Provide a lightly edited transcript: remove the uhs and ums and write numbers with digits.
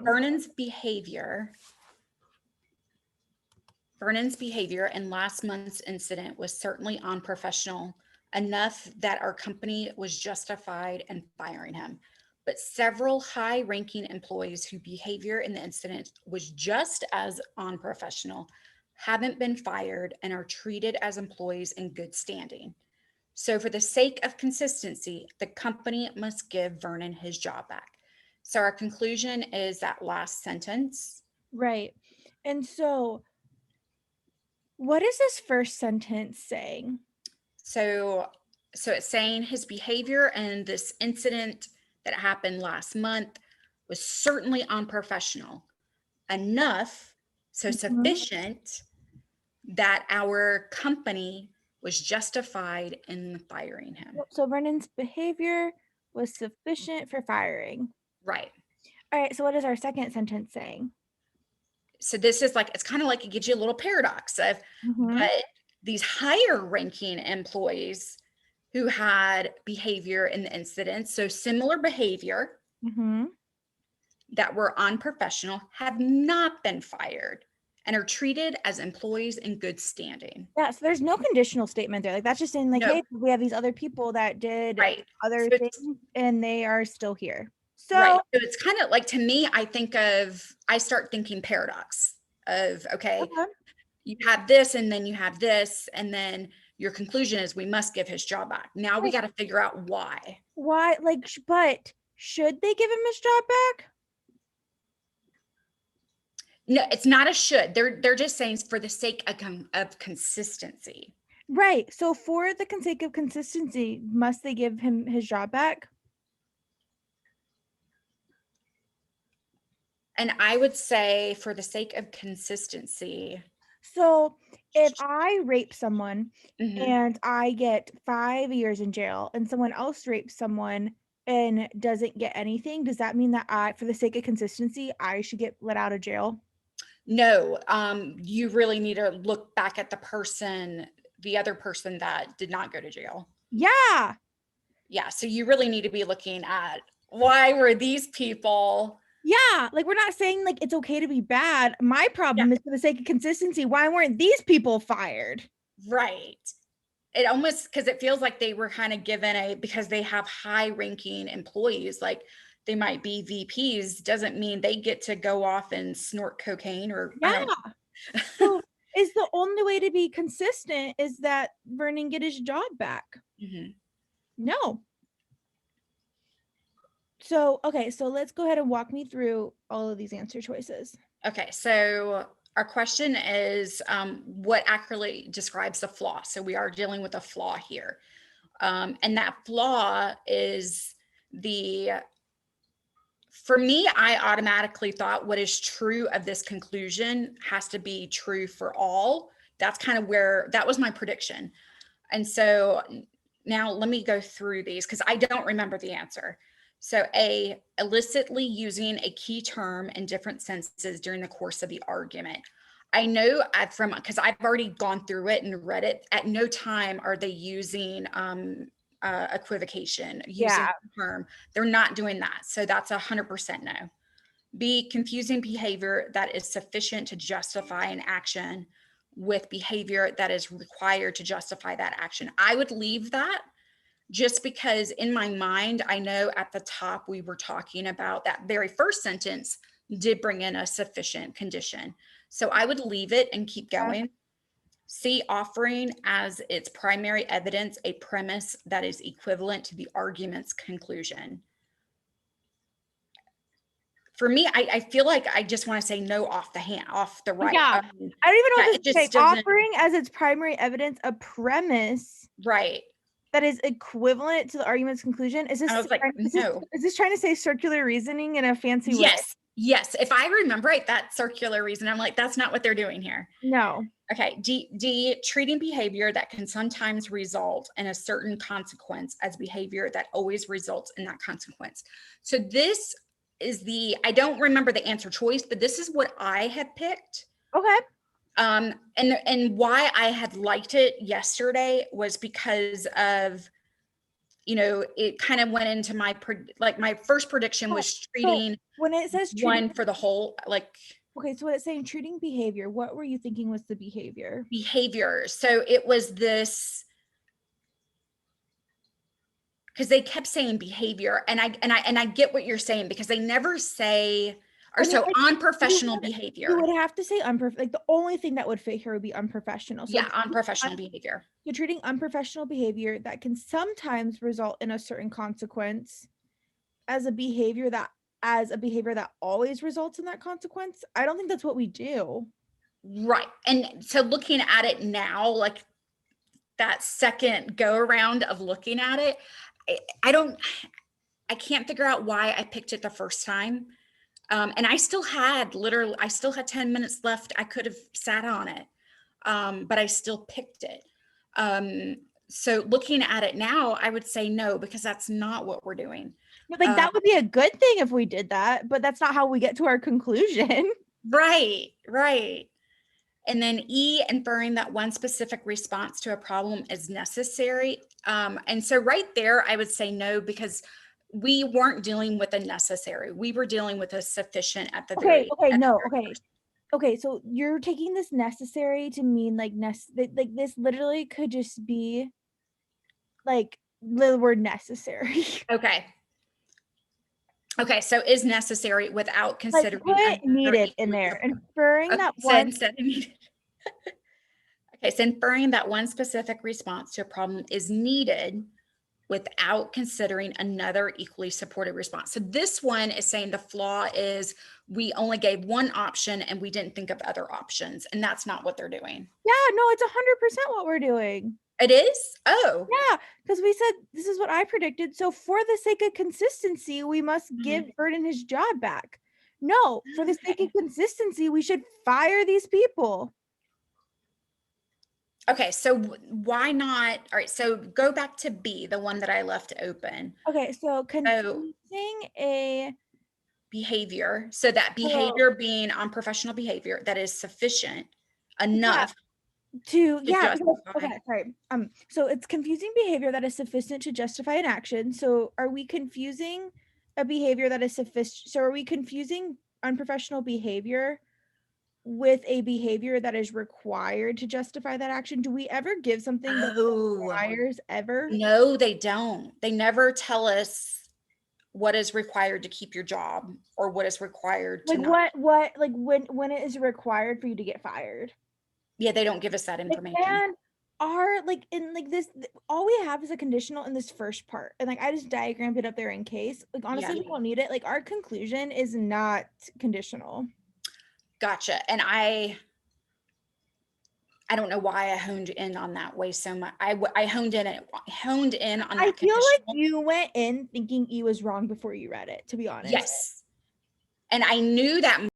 Vernon's behavior in last month's incident was certainly unprofessional enough that our company was justified in firing him. But several high-ranking employees whose behavior in the incident was just as unprofessional haven't been fired and are treated as employees in good standing. So for the sake of consistency, the company must give Vernon his job back. So our conclusion is that last sentence. Right. And so what is this first sentence saying? So it's saying his behavior in this incident that happened last month was certainly unprofessional enough, so sufficient that our company was justified in firing him. So Vernon's behavior was sufficient for firing. Right. All right, so what is our second sentence saying? So this is like, it's kind of like it gives you a little paradox of, but these higher ranking employees who had behavior in the incident, so similar behavior that were unprofessional, have not been fired and are treated as employees in good standing. Yeah, so there's no conditional statement there. Like that's just saying like, No. hey, we have these other people that did Right. other So things and they are still here. So right. So it's kind of like, to me, I start thinking paradox of, okay, you have this and then you have this, and then your conclusion is we must give his job back. Now we got to figure out why. Why, like, but should they give him his job back? No, it's not a should. They're just saying for the sake of consistency. Right. So for the sake of consistency, must they give him his job back? And I would say for the sake of consistency. So if I rape someone Mm-hmm. and I get 5 years in jail and someone else rapes someone and doesn't get anything, does that mean that for the sake of consistency, I should get let out of jail? No, you really need to look back at the other person that did not go to jail. Yeah. Yeah, so you really need to be looking at why were these people. Yeah, like we're not saying like it's okay to be bad. My problem is for the sake of consistency, why weren't these people fired? Right. It almost, because it feels like they were kind of given because they have high ranking employees, like they might be VPs, doesn't mean they get to go off and snort cocaine or I don't know. So is the only way to be consistent is that Vernon get his job back? No. So, okay, so let's go ahead and walk me through all of these answer choices. Okay, so our question is what accurately describes the flaw? So we are dealing with a flaw here. And that flaw is for me, I automatically thought what is true of this conclusion has to be true for all. That's kind of that was my prediction. And so now let me go through these because I don't remember the answer. So A, illicitly using a key term in different senses during the course of the argument. I know because I've already gone through it and read it, at no time are they using equivocation, using the term. They're not doing that. So that's 100% no. B, confusing behavior that is sufficient to justify an action with behavior that is required to justify that action. I would leave that just because in my mind, I know at the top we were talking about that very first sentence did bring in a sufficient condition. So I would leave it and keep going. C, offering as its primary evidence a premise that is equivalent to the argument's conclusion. For me, I feel like I just want to say no off the right. Yeah. I don't even know what to say. Offering as its primary evidence a premise. Right. That is equivalent to the argument's conclusion. Is this trying to say circular reasoning in a fancy way? Yes. If I remember right, that circular reason, I'm like, that's not what they're doing here. No. Okay. D, treating behavior that can sometimes result in a certain consequence as behavior that always results in that consequence. So this is I don't remember the answer choice, but this is what I had picked. Okay. And why I had liked it yesterday was because of, it kind of went into my first prediction was So treating when it says treating, one for the whole, like, okay, so when it's saying treating behavior, what were you thinking was the behavior? behavior. So it was this, because they kept saying behavior, and I get what you're saying, because they never say, or I mean, so unprofessional you behavior. would have to say like the only thing that would fit here would be unprofessional. So Yeah, unprofessional behavior. you're treating unprofessional behavior that can sometimes result in a certain consequence as a behavior that always results in that consequence. I don't think that's what we do. Right. And so looking at it now, like that second go around of looking at it, I can't figure out why I picked it the first time. And I still had 10 minutes left. I could have sat on it. But I still picked it. So looking at it now, I would say no, because that's not what we're doing. Like that would be a good thing if we did that, but that's not how we get to our conclusion. Right. And then E, inferring that one specific response to a problem is necessary. And so right there, I would say no, because we weren't dealing with a necessary. We were dealing with a sufficient at the very. Okay, so you're taking this necessary to mean like like this literally could just be like the word necessary. Okay, so is necessary without considering like put needed in there, inferring that one. Instead of needed. Okay, so inferring that one specific response to a problem is needed without considering another equally supported response. So this one is saying the flaw is we only gave one option and we didn't think of other options, and that's not what they're doing. Yeah, no, it's 100% what we're doing. It is? Oh. Yeah, because we said this is what I predicted. So for the sake of consistency, we must give Burden his job back. No, for the sake of consistency, we should fire these people. Okay, so why not? All right, so go back to B, the one that I left open. Okay, so confusing a behavior. So that behavior being unprofessional behavior that is sufficient enough to justify. So it's confusing behavior that is sufficient to justify an action. So are we confusing a behavior that is sufficient? So are we confusing unprofessional behavior with a behavior that is required to justify that action? Do we ever give something that requires ever? No, they don't. They never tell us what is required to keep your job or what is required to like what like when it is required for you to get fired. Yeah, they don't give us that information. And are like in like this, all we have is a conditional in this first part, and like I just diagrammed it up there in case. Like honestly, we don't need it. Like our conclusion is not conditional. Gotcha. And I don't know why I honed in on that way so much. I honed in on that. I feel like you went in thinking E was wrong before you read it, to be honest. Yes. And I knew that